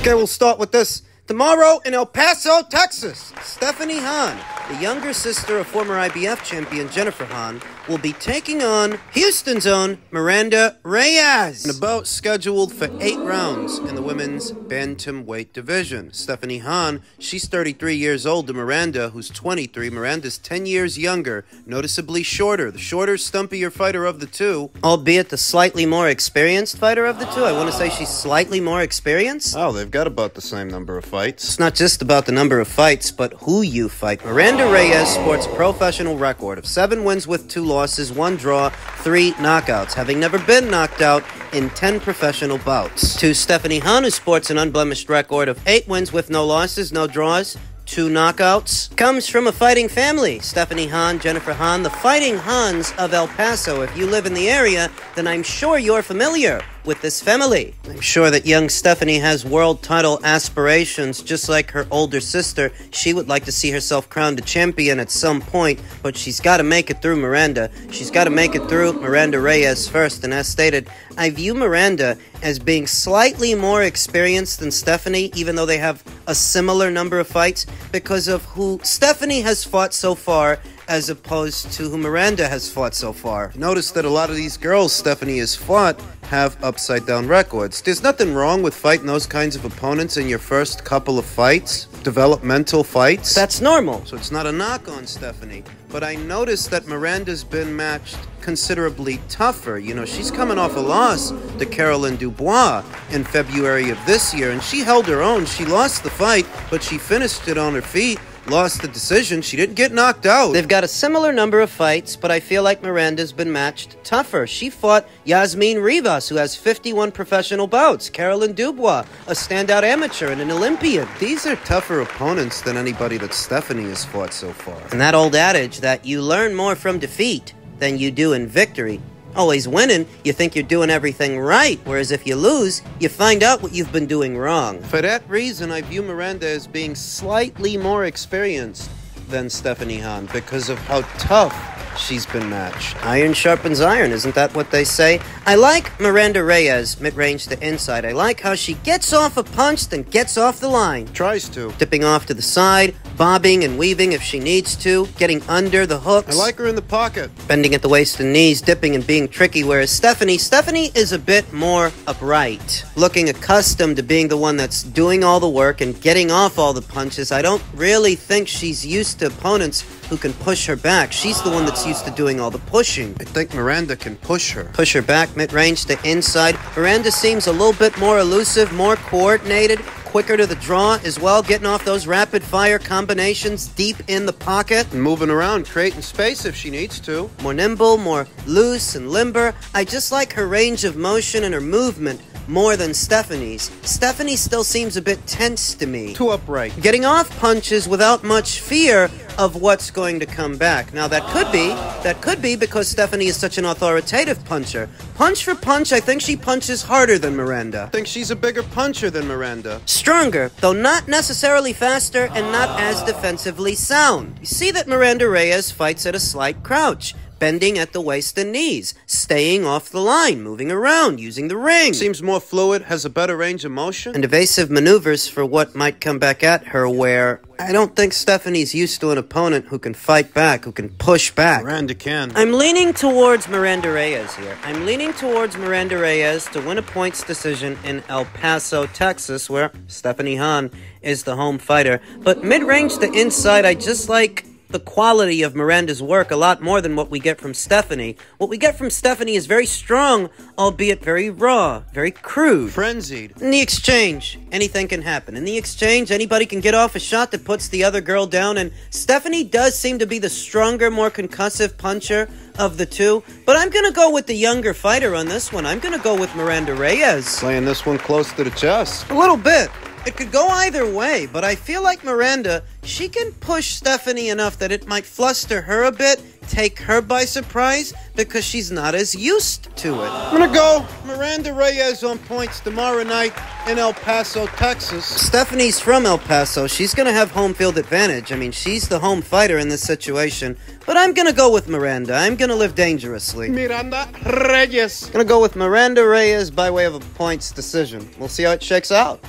Okay, we'll start with this. Tomorrow in El Paso, Texas, Stephanie Hahn, the younger sister of former IBF champion Jennifer Hahn, will be taking on Houston's own Miranda Reyes. An bout scheduled for 8 rounds in the women's bantamweight division. Stephanie Hahn, she's 33 years old to Miranda, who's 23. Miranda's 10 years younger, noticeably shorter. The shorter, stumpier fighter of the two. Albeit the slightly more experienced fighter of the two. I want to say she's slightly more experienced. Oh, they've got about the same number of fights. It's not just about the number of fights, but who you fight. Miranda Reyes sports a professional record of 7 wins with 2 losses, 1 draw, 3 knockouts, having never been knocked out in 10 professional bouts. To Stephanie Hahn, who sports an unblemished record of 8 wins with no losses, no draws, 2 knockouts, comes from a fighting family. Stephanie Hahn, Jennifer Hahn, the Fighting Hahns of El Paso. If you live in the area, then I'm sure you're familiar with this family. I'm sure that young Stephanie has world title aspirations, just like her older sister. She would like to see herself crowned a champion at some point, but she's got to make it through Miranda. She's got to make it through Miranda Reyes first, and as stated, I view Miranda as being slightly more experienced than Stephanie, even though they have a similar number of fights, because of who Stephanie has fought so far as opposed to who Miranda has fought so far. Notice that a lot of these girls Stephanie has fought have upside-down records. There's nothing wrong with fighting those kinds of opponents in your first couple of fights, developmental fights. That's normal. So it's not a knock on Stephanie. But I noticed that Miranda's been matched considerably tougher. You know, she's coming off a loss to Caroline Dubois in February of this year, and she held her own. She lost the fight, but she finished it on her feet. Lost the decision. She didn't get knocked out. They've got a similar number of fights, but I feel like Miranda's been matched tougher. She fought Yasmin Rivas, who has 51 professional bouts. Caroline Dubois, a standout amateur and an Olympian. These are tougher opponents than anybody that Stephanie has fought so far. And that old adage that you learn more from defeat than you do in victory. Always winning, you think you're doing everything right, whereas if you lose, you find out what you've been doing wrong. For that reason, I view Miranda as being slightly more experienced than Stephanie Hahn because of how tough she's been matched. Iron sharpens iron, isn't that what they say? I like Miranda Reyes, mid-range to inside. I like how she gets off a punch, then gets off the line. Tries to. Dipping off to the side, bobbing and weaving if she needs to, getting under the hooks. I like her in the pocket. Bending at the waist and knees, dipping and being tricky, whereas Stephanie is a bit more upright. Looking accustomed to being the one that's doing all the work and getting off all the punches. I don't really think she's used to opponents who can push her back. She's the one that's used to doing all the pushing. I think Miranda can push her. Push her back, mid-range to inside. Miranda seems a little bit more elusive, more coordinated, quicker to the draw as well, getting off those rapid-fire combinations deep in the pocket. And moving around, creating space if she needs to. More nimble, more loose and limber. I just like her range of motion and her movement more than Stephanie's. Stephanie still seems a bit tense to me. Too upright. Getting off punches without much fear of what's going to come back. Now that could be because Stephanie is such an authoritative puncher. Punch for punch, I think she punches harder than Miranda. I think she's a bigger puncher than Miranda. Stronger, though not necessarily faster and not as defensively sound. You see that Miranda Reyes fights at a slight crouch, bending at the waist and knees, staying off the line, moving around, using the ring. Seems more fluid, has a better range of motion. And evasive maneuvers for what might come back at her, where I don't think Stephanie's used to an opponent who can fight back, who can push back. Miranda can. I'm leaning towards Miranda Reyes here. I'm leaning towards Miranda Reyes to win a points decision in El Paso, Texas, where Stephanie Hahn is the home fighter. But mid-range to inside, I just like the quality of Miranda's work a lot more than what we get from Stephanie. What we get from Stephanie is very strong, albeit very raw, very crude. Frenzied. In the exchange, anything can happen. In the exchange, anybody can get off a shot that puts the other girl down, and Stephanie does seem to be the stronger, more concussive puncher of the two, but I'm gonna go with the younger fighter on this one. I'm gonna go with Miranda Reyes. Playing this one close to the chest. A little bit. It could go either way, but I feel like Miranda, she can push Stephanie enough that it might fluster her a bit, take her by surprise, because she's not as used to it. I'm gonna go Miranda Reyes on points tomorrow night in El Paso, Texas. Stephanie's from El Paso. She's gonna have home field advantage. I mean, she's the home fighter in this situation, but I'm gonna go with Miranda. I'm gonna live dangerously. Miranda Reyes. Gonna go with Miranda Reyes by way of a points decision. We'll see how it shakes out.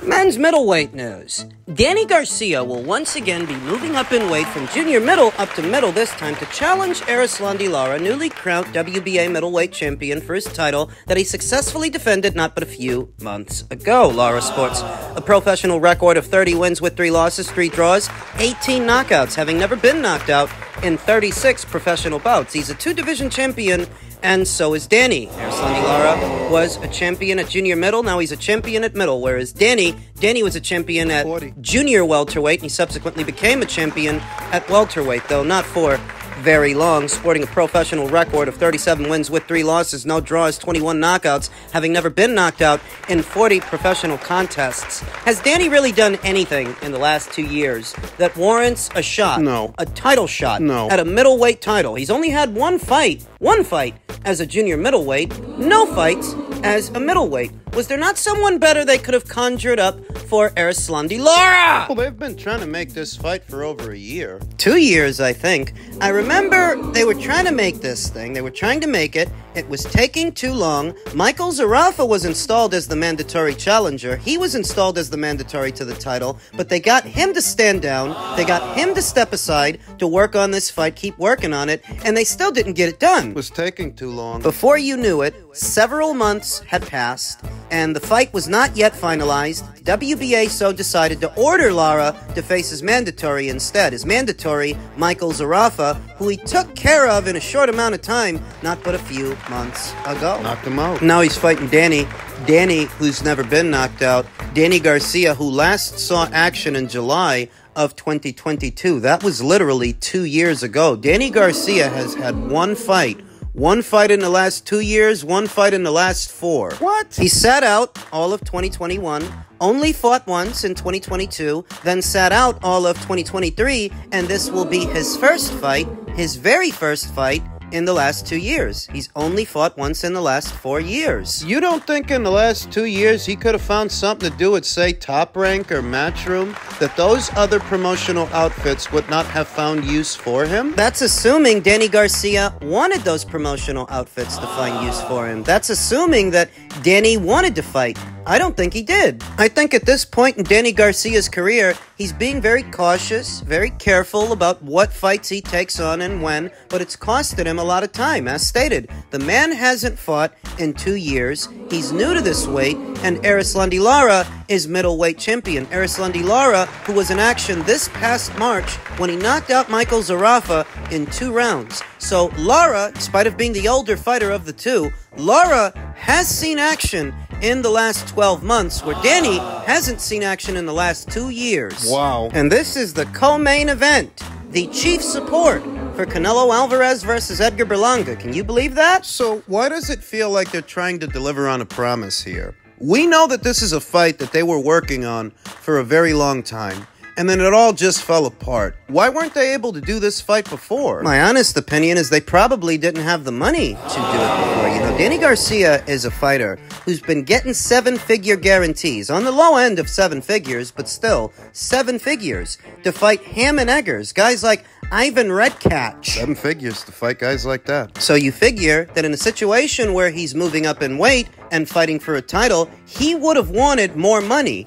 Men's middleweight news. Danny Garcia will once again be moving up in weight from junior middle up to middle this time to challenge Lara, newly crowned WBA middleweight champion, for his title that he successfully defended not but a few months ago. Lara sports a professional record of 30 wins with 3 losses, 3 draws, 18 knockouts, having never been knocked out in 36 professional bouts. He's a 2-division champion, and so is Danny. Lara was a champion at junior middle, now he's a champion at middle, whereas Danny was a champion at 40. Junior welterweight, and he subsequently became a champion at welterweight, though not for very long, sporting a professional record of 37 wins with 3 losses, no draws, 21 knockouts, having never been knocked out in 40 professional contests. Has Danny really done anything in the last 2 years that warrants a shot? No. A title shot? No. At a middleweight title? He's only had one fight as a junior middleweight, no fights as a middleweight. Was there not someone better they could have conjured up for Lara? Well, they've been trying to make this fight for over a year. 2 years, I think. I remember they were trying to make this thing. They were trying to make it. It was taking too long. Michael Zarafa was installed as the mandatory challenger. He was installed as the mandatory to the title, but they got him to stand down. They got him to step aside to work on this fight, keep working on it, and they still didn't get it done. It was taking too long. Before you knew it, several months had passed, and the fight was not yet finalized. WBA so decided to order Lara to face his mandatory instead. His mandatory, Michael Zarafa, who he took care of in a short amount of time, not but a few months ago. Knocked him out. Now he's fighting Danny, who's never been knocked out. Danny Garcia, who last saw action in July of 2022. That was literally 2 years ago. Danny Garcia has had one fight in the last 2 years, one fight in the last 4. What? He sat out all of 2021, only fought once in 2022, then sat out all of 2023, and this will be his first fight, his very first fight, in the last 2 years. He's only fought once in the last 4 years. You don't think in the last 2 years he could have found something to do at, say, Top Rank or Matchroom, that those other promotional outfits would not have found use for him? That's assuming Danny Garcia wanted those promotional outfits to find use for him. That's assuming that Danny wanted to fight. I don't think he did. I think at this point in Danny Garcia's career, he's being very cautious, very careful about what fights he takes on and when, but it's costed him a lot of time. As stated, the man hasn't fought in 2 years. He's new to this weight, and Lara is middleweight champion. Lara, who was in action this past March when he knocked out Michael Zarafa in 2 rounds. So Lara, in spite of being the older fighter of the two, Lara has seen action in the last 12 months, where Danny hasn't seen action in the last 2 years. Wow. And this is the co-main event, the chief support for Canelo Alvarez versus Edgar Berlanga. Can you believe that? So why does it feel like they're trying to deliver on a promise here? We know that this is a fight that they were working on for a very long time, and then it all just fell apart. Why weren't they able to do this fight before? My honest opinion is they probably didn't have the money to do it before. You know, Danny Garcia is a fighter who's been getting 7-figure guarantees, on the low end of 7 figures, but still 7 figures, to fight Ham and Eggers, guys like Ivan Redkach. 7 figures to fight guys like that. So you figure that in a situation where he's moving up in weight and fighting for a title, he would have wanted more money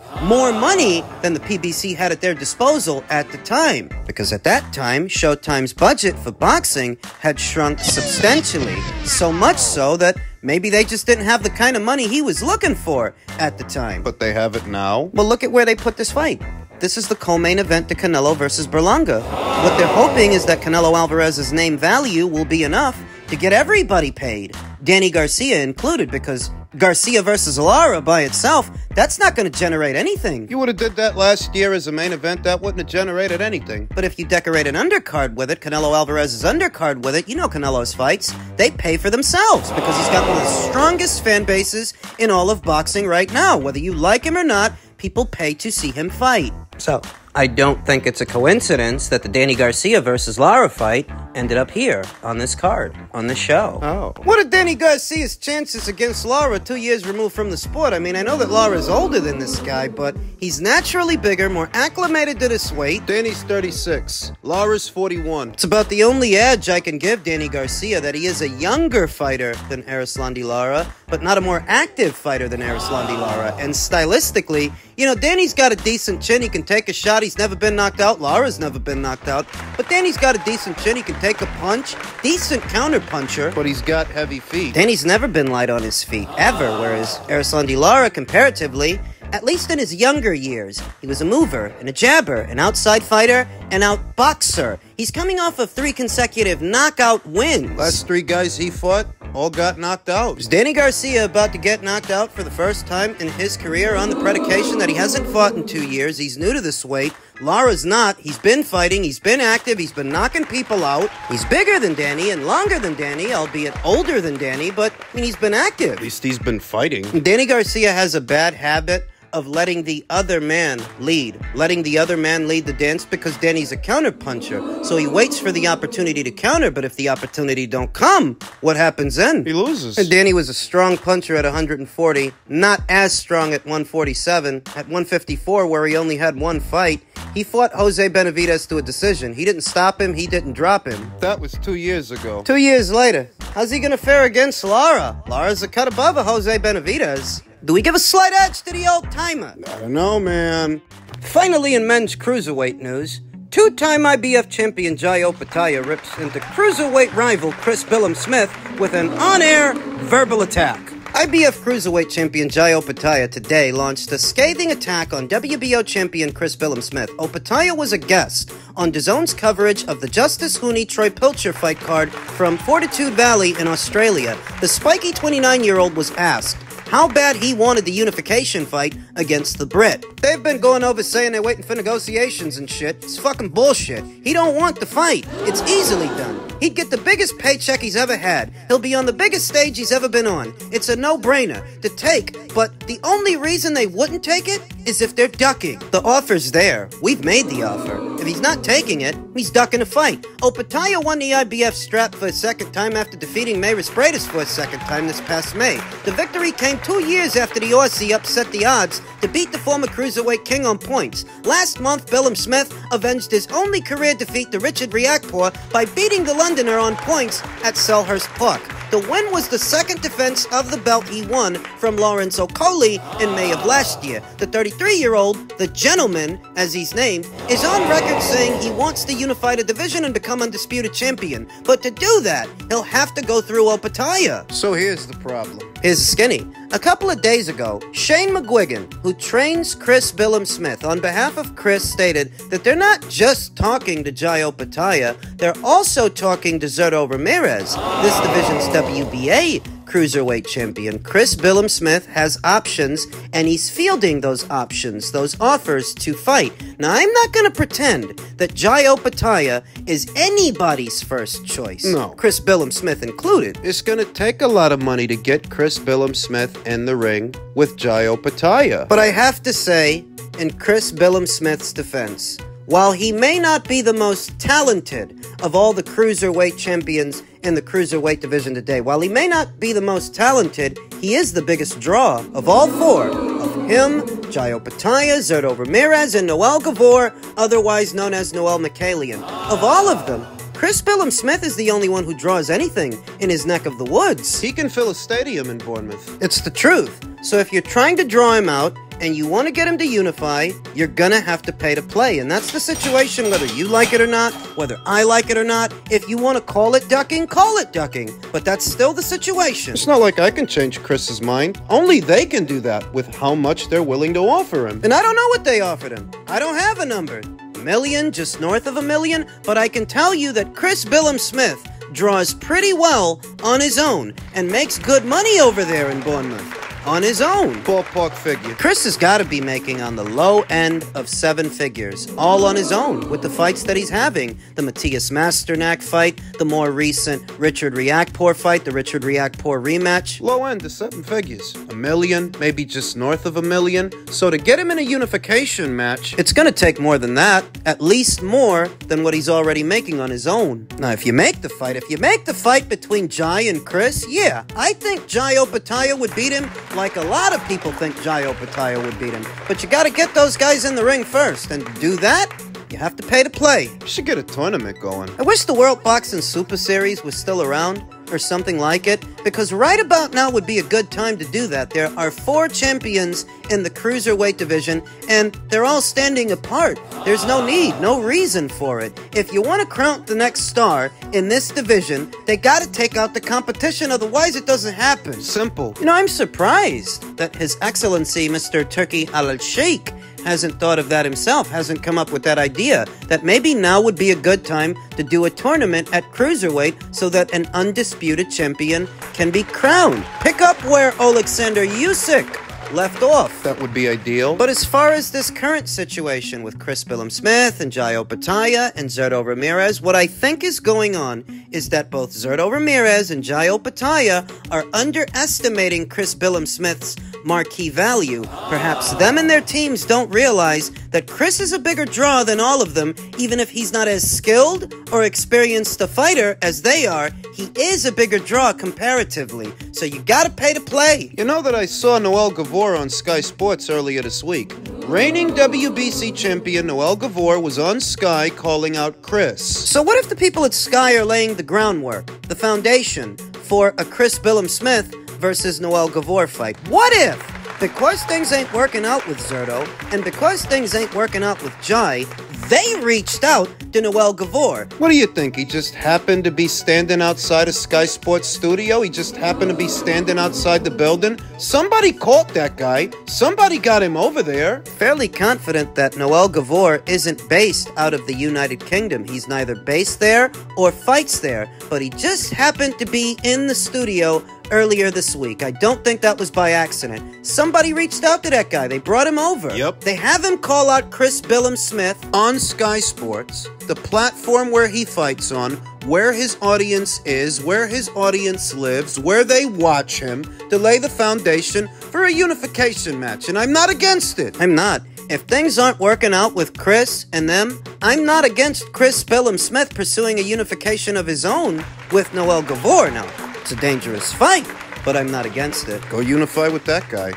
than the PBC had at their disposal at the time. Because at that time, Showtime's budget for boxing had shrunk substantially, so much so that maybe they just didn't have the kind of money he was looking for at the time. But they have it now? Well, look at where they put this fight. This is the co-main event to Canelo versus Berlanga. What they're hoping is that Canelo Alvarez's name value will be enough to get everybody paid, Danny Garcia included, because Garcia versus Lara by itself, that's not going to generate anything. You would have did that last year as a main event, that wouldn't have generated anything. But if you decorate an undercard with it, Canelo Alvarez's undercard with it, you know Canelo's fights, they pay for themselves because he's got one of the strongest fan bases in all of boxing right now. Whether you like him or not, people pay to see him fight. So, I don't think it's a coincidence that the Danny Garcia versus Lara fight ended up here on this card, on this show. Oh. What are Danny Garcia's chances against Lara 2 years removed from the sport? I mean, I know that Lara's older than this guy, but he's naturally bigger, more acclimated to this weight. Danny's 36. Lara's 41. It's about the only edge I can give Danny Garcia, that he is a younger fighter than Erislandy Lara, but not a more active fighter than Erislandy Lara. And stylistically, you know, Danny's got a decent chin. He can take a shot. He's never been knocked out. Lara's never been knocked out. But Danny's got a decent chin. He can take a punch. Decent counter puncher. But he's got heavy feet. Danny's never been light on his feet, ever. Whereas Erislandy Lara, comparatively, at least in his younger years, he was a mover and a jabber, an outside fighter, an outboxer. He's coming off of 3 consecutive knockout wins. Last 3 guys he fought all got knocked out. Is Danny Garcia about to get knocked out for the first time in his career on the predication that he hasn't fought in 2 years? He's new to this weight. Lara's not. He's been fighting. He's been active. He's been knocking people out. He's bigger than Danny and longer than Danny, albeit older than Danny, but I mean, he's been active. At least he's been fighting. Danny Garcia has a bad habit of letting the other man lead. Letting the other man lead the dance because Danny's a counterpuncher. So he waits for the opportunity to counter, but if the opportunity don't come, what happens then? He loses. And Danny was a strong puncher at 140, not as strong at 147. At 154, where he only had 1 fight, he fought Jose Benavidez to a decision. He didn't stop him, he didn't drop him. That was 2 years ago. 2 years later, how's he gonna fare against Lara? Lara's a cut above a Jose Benavidez. Do we give a slight edge to the old-timer? I don't know, man. Finally, in men's cruiserweight news, 2-time IBF champion Jai Opetaia rips into cruiserweight rival Chris Billam-Smith with an on-air verbal attack. IBF cruiserweight champion Jai Opetaia today launched a scathing attack on WBO champion Chris Billam-Smith. Opetaia was a guest on DAZN's coverage of the Justice Hooney-Troy Pilcher fight card from Fortitude Valley in Australia. The spiky 29-year-old was asked how bad he wanted the unification fight against the Brit. They've been going over saying they're waiting for negotiations and shit. It's fucking bullshit. He don't want the fight. It's easily done. He'd get the biggest paycheck he's ever had. He'll be on the biggest stage he's ever been on. It's a no-brainer to take, but the only reason they wouldn't take it is if they're ducking. The offer's there. We've made the offer. If he's not taking it, he's ducking a fight. Opetaia won the IBF strap for a second time after defeating Mayris Freitas for a second time this past May. The victory came 2 years after the Aussie upset the odds to beat the former cruiserweight king on points. Last month, Billam-Smith avenged his only career defeat to Richard Riakporhe by beating the Londoner on points at Selhurst Park. The win was the second defense of the belt he won from Lawrence Okolie in May of last year. The 33-year-old, the gentleman, as he's named, is on record saying he wants to unify the division and become undisputed champion. But to do that, he'll have to go through Opetaia. So here's the problem. Here's Skinny. A couple of days ago, Shane McGuigan, who trains Chris Billam-Smith, on behalf of Chris, stated that they're not just talking to Jai Opetaia, they're also talking to Zurdo Ramirez. This division's WBA cruiserweight champion. Chris Billam-Smith has options, and he's fielding those options, those offers to fight. Now, I'm not going to pretend that Jai Opetaia is anybody's first choice. No. Chris Billam-Smith included. It's gonna take a lot of money to get Chris Billam-Smith in the ring with Jai Opetaia. But I have to say, in Chris Billam-Smith's defense, while he may not be the most talented of all the cruiserweight champions in the cruiserweight division today, while he may not be the most talented, he is the biggest draw of all 4. Of him, Jai Opetaia, Zurdo Ramirez, and Noel Gavor, otherwise known as Noel Mikaelian. Of all of them, Chris Billam-Smith is the only one who draws anything in his neck of the woods. He can fill a stadium in Bournemouth. It's the truth. So if you're trying to draw him out, and you want to get him to unify, you're gonna have to pay to play. And that's the situation, whether you like it or not, whether I like it or not. If you want to call it ducking, call it ducking. But that's still the situation. It's not like I can change Chris's mind. Only they can do that with how much they're willing to offer him. And I don't know what they offered him. I don't have a number. million, just north of $1 million, but I can tell you that Chris Billam-Smith draws pretty well on his own and makes good money over there in Bournemouth. On his own. Ballpark figure. Chris has got to be making on the low end of 7 figures, all on his own, with the fights that he's having. The Matthias Masternak fight, the more recent Richard Riakporhe fight, the Richard Riakporhe rematch. Low end to 7 figures. $1 million, maybe just north of $1 million. So to get him in a unification match, it's going to take more than that, at least more than what he's already making on his own. Now, if you make the fight between Jai and Chris, yeah, I think Jai Opetaia would beat him like a lot of people think Jai Opetaia would beat him. But you got to get those guys in the ring first, and to do that, you have to pay to play. You should get a tournament going. I wish the World Boxing Super Series was still around, or something like it, because right about now would be a good time to do that. There are 4 champions in the cruiserweight division, and they're all standing apart. There's no need, no reason for it. If you want to crown the next star in this division, they got to take out the competition, otherwise it doesn't happen. Simple. You know, I'm surprised that His Excellency Mr. Turki Al-Sheikh hasn't thought of that himself, hasn't come up with that idea, that maybe now would be a good time to do a tournament at cruiserweight so that an undisputed champion can be crowned. Pick up where Alexander Usyk left off. That would be ideal. But as far as this current situation with Chris Billam-Smith and Jai Opetaia and Zurdo Ramirez, what I think is going on is that both Zurdo Ramirez and Jai Opetaia are underestimating Chris Billam-Smith's marquee value. Perhaps them and their teams don't realize that Chris is a bigger draw than all of them, even if he's not as skilled or experienced a fighter as they are. He is a bigger draw comparatively, so you gotta pay to play. You know that I saw Noel Gavor on Sky Sports earlier this week. Reigning WBC champion Noel Gavor was on Sky calling out Chris. So what if the people at Sky are laying the groundwork, the foundation, for a Chris Billam-Smith versus Noel Gavor fight? What if, because things ain't working out with Zurdo, and because things ain't working out with Jai, they reached out to Noel Gavor? What do you think? He just happened to be standing outside a Sky Sports studio? He just happened to be standing outside the building? Somebody caught that guy. Somebody got him over there. Fairly confident that Noel Gavor isn't based out of the United Kingdom. He's neither based there or fights there, but he just happened to be in the studio earlier this week. I don't think that was by accident. Somebody reached out to that guy. They brought him over. Yep. They have him call out Chris Billam-Smith on Sky Sports, the platform where he fights on, where his audience is, where his audience lives, where they watch him, to lay the foundation for a unification match. And I'm not against it. I'm not. If things aren't working out with Chris and them, I'm not against Chris Billam-Smith pursuing a unification of his own with Noel Gavor. Now, it's a dangerous fight, but I'm not against it. Go unify with that guy.